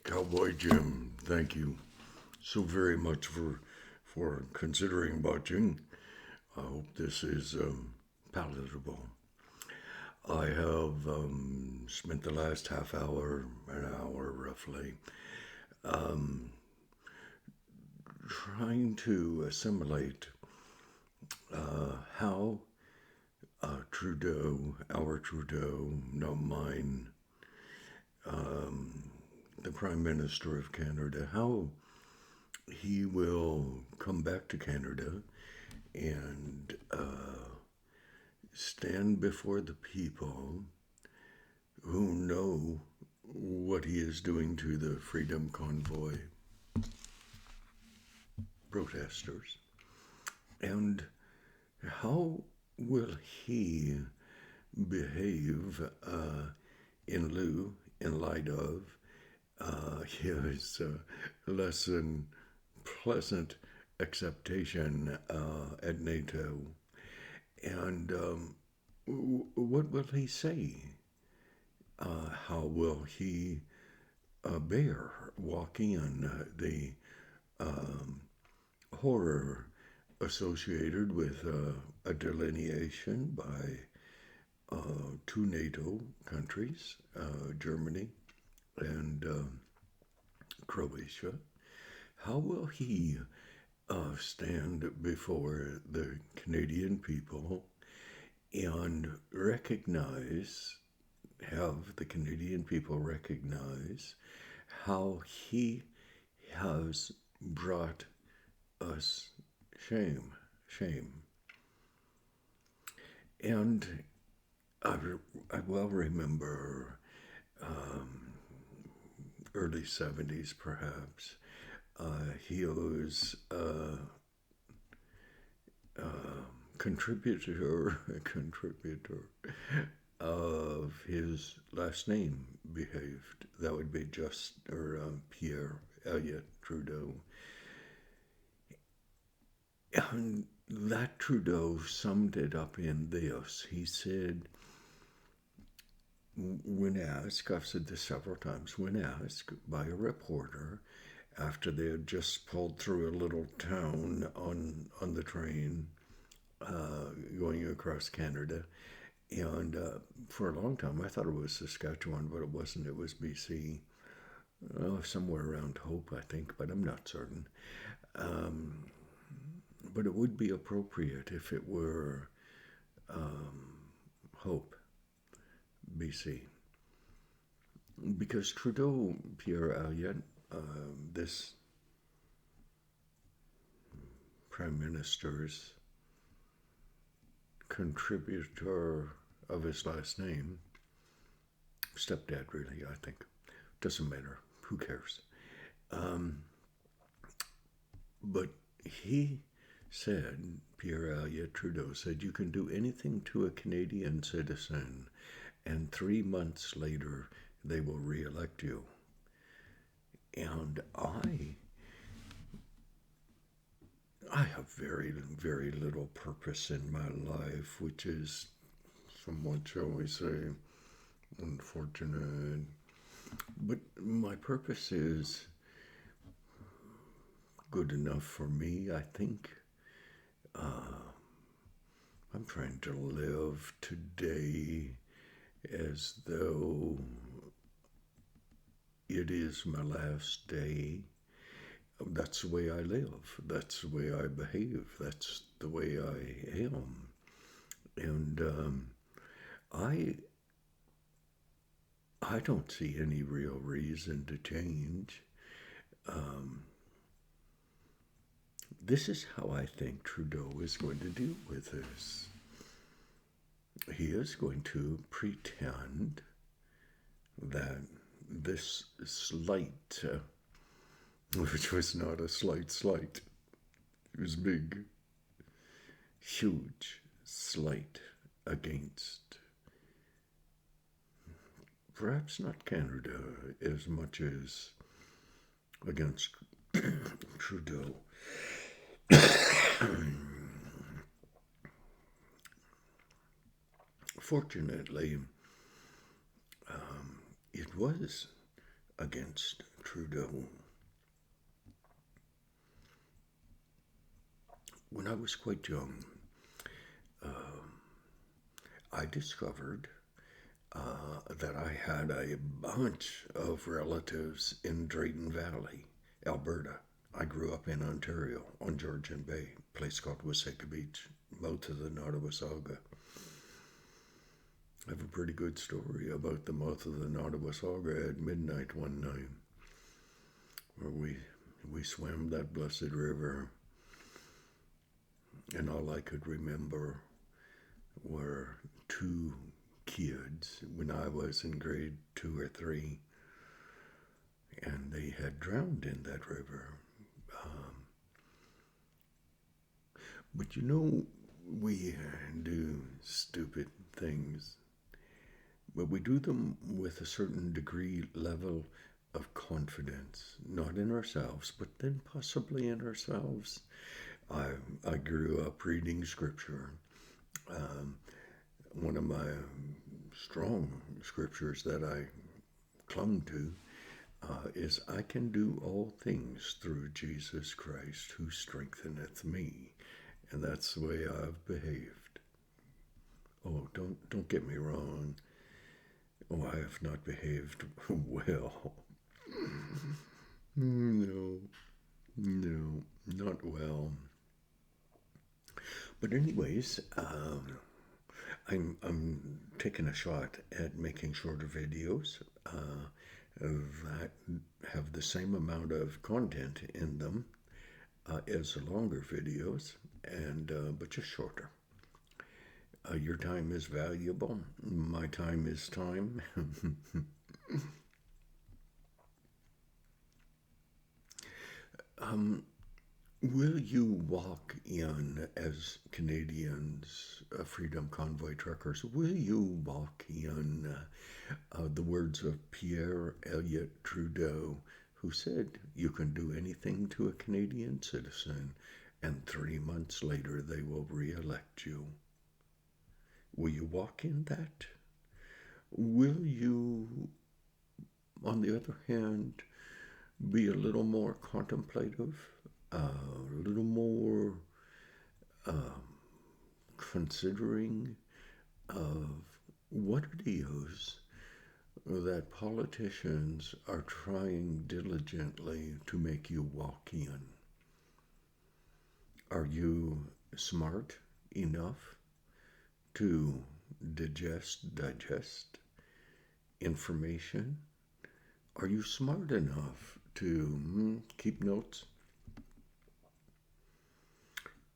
Cowboy Jim, thank you so very much for considering watching. I hope this is palatable. I have spent the last half hour, an hour roughly, trying to assimilate how Trudeau, our Trudeau, no mine, the Prime Minister of Canada, how he will come back to Canada and stand before the people who know what he is doing to the Freedom Convoy protesters. And how will he behave in light of his less than pleasant acceptation at NATO? And what will he say? How will he bear walk in the horror associated with a delineation by two NATO countries, Germany and Croatia? How will he stand before the Canadian people and have the Canadian people recognize how he has brought us shame. And I well remember early 70s perhaps, he was contributor of his last name behaved. That would be Pierre Elliott Trudeau. And that Trudeau summed it up in this. He said, when asked, I've said this several times, when asked by a reporter after they had just pulled through a little town on the train going across Canada, and for a long time I thought it was Saskatchewan, but it wasn't. It was BC, somewhere around Hope, I think, but I'm not certain. But it would be appropriate if it were Hope, BC. Because Trudeau, Pierre Elliott, this Prime Minister's contributor of his last name, stepdad really, I think, doesn't matter, who cares? But he said, Pierre Elliott Trudeau said, you can do anything to a Canadian citizen, and 3 months later they will re-elect you. And I have very, very little purpose in my life, which is somewhat, shall we say, unfortunate. But my purpose is good enough for me, I think. I'm trying to live today as though it is my last day. That's the way I live. That's the way I behave. That's the way I am. And I don't see any real reason to change. This is how I think Trudeau is going to deal with this. He is going to pretend that this slight, which was not a slight, it was big, huge slight against perhaps not Canada as much as against Trudeau. Fortunately, it was against Trudeau. When I was quite young, I discovered that I had a bunch of relatives in Drayton Valley, Alberta. I grew up in Ontario on Georgian Bay, a place called Wasaga Beach, mouth of the Nottawasaga. I have a pretty good story about the mouth of the Nottawasaga at midnight one night, where we swam that blessed river, and all I could remember were two kids when I was in grade 2 or 3, and they had drowned in that river. But you know, we do stupid things, but we do them with a certain degree level of confidence, not in ourselves, but then possibly in ourselves. I grew up reading scripture. One of my strong scriptures that I clung to is, I can do all things through Jesus Christ who strengtheneth me. And that's the way I've behaved. Oh, don't get me wrong. Oh, I have not behaved well. No, not well. But anyways, I'm taking a shot at making shorter videos that have the same amount of content in them as the longer videos, and but just shorter. Your time is valuable. My time is time. Will you walk in, as Canadians, Freedom Convoy truckers, will you walk in the words of Pierre Elliott Trudeau, who said, you can do anything to a Canadian citizen, and 3 months later they will re-elect you? Will you walk in that? Will you, on the other hand, be a little more contemplative, a little more considering of what it is that politicians are trying diligently to make you walk in? Are you smart enough to digest information? Are you smart enough to keep notes?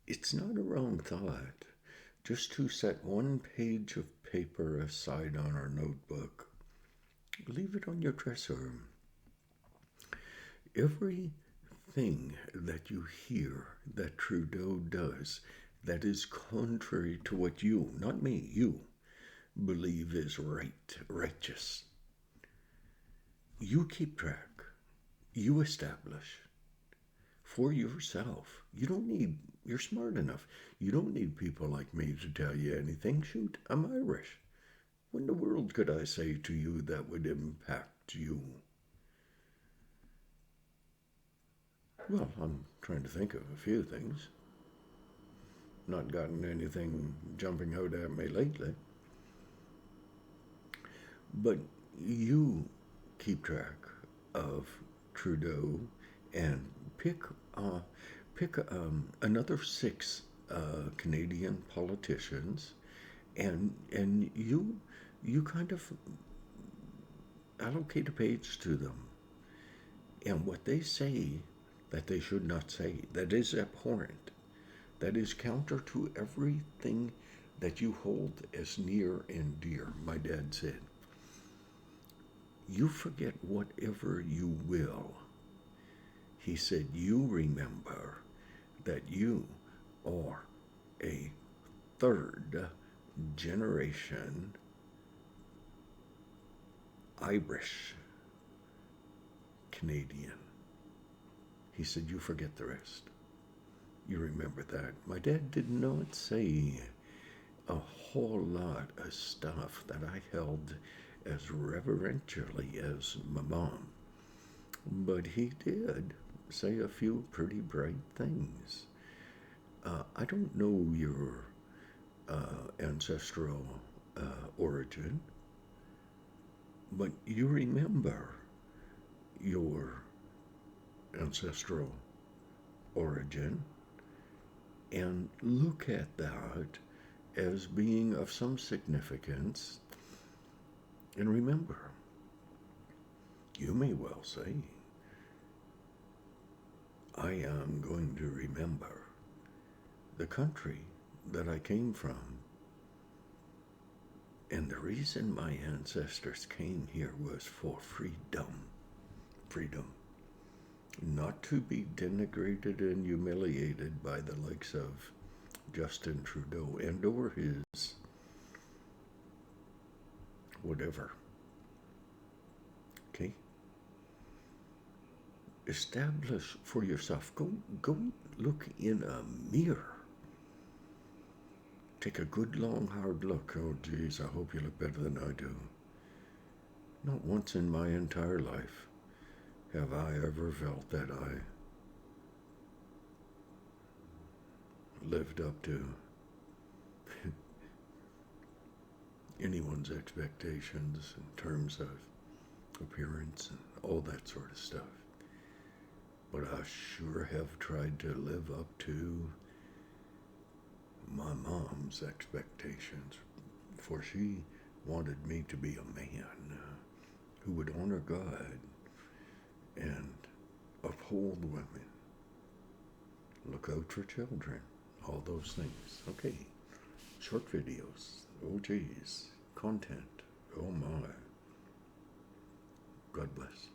It's not a wrong thought just to set one page of paper aside on our notebook. Leave it on your dresser. Everything that you hear that Trudeau does that is contrary to what you, not me, you, believe is righteous, you keep track. You establish for yourself. You're smart enough. You don't need people like me to tell you anything. Shoot, I'm Irish. What in the world could I say to you that would impact you? Well, I'm trying to think of a few things. Not gotten anything jumping out at me lately. But you keep track of Trudeau and pick another 6 Canadian politicians, and you kind of allocate a page to them, and what they say that they should not say, that is abhorrent, that is counter to everything that you hold as near and dear. My dad said, you forget whatever you will. He said, you remember that you are a 3rd generation Irish Canadian. He said, you forget the rest. You remember that. My dad did not say a whole lot of stuff that I held as reverentially as my mom. But he did say a few pretty bright things. I don't know your ancestral origin, but you remember your ancestral origin and look at that as being of some significance. And remember, you may well say, I am going to remember the country that I came from. And the reason my ancestors came here was for freedom. Freedom. Not to be denigrated and humiliated by the likes of Justin Trudeau and or his whatever. Okay? Establish for yourself. Go look in a mirror. Take a good, long, hard look. Oh, geez, I hope you look better than I do. Not once in my entire life have I ever felt that I lived up to anyone's expectations in terms of appearance and all that sort of stuff. But I sure have tried to live up to my mom's expectations, for she wanted me to be a man who would honor God and uphold women, look out for children, all those things. Okay, short videos, oh geez, content, oh my. God bless.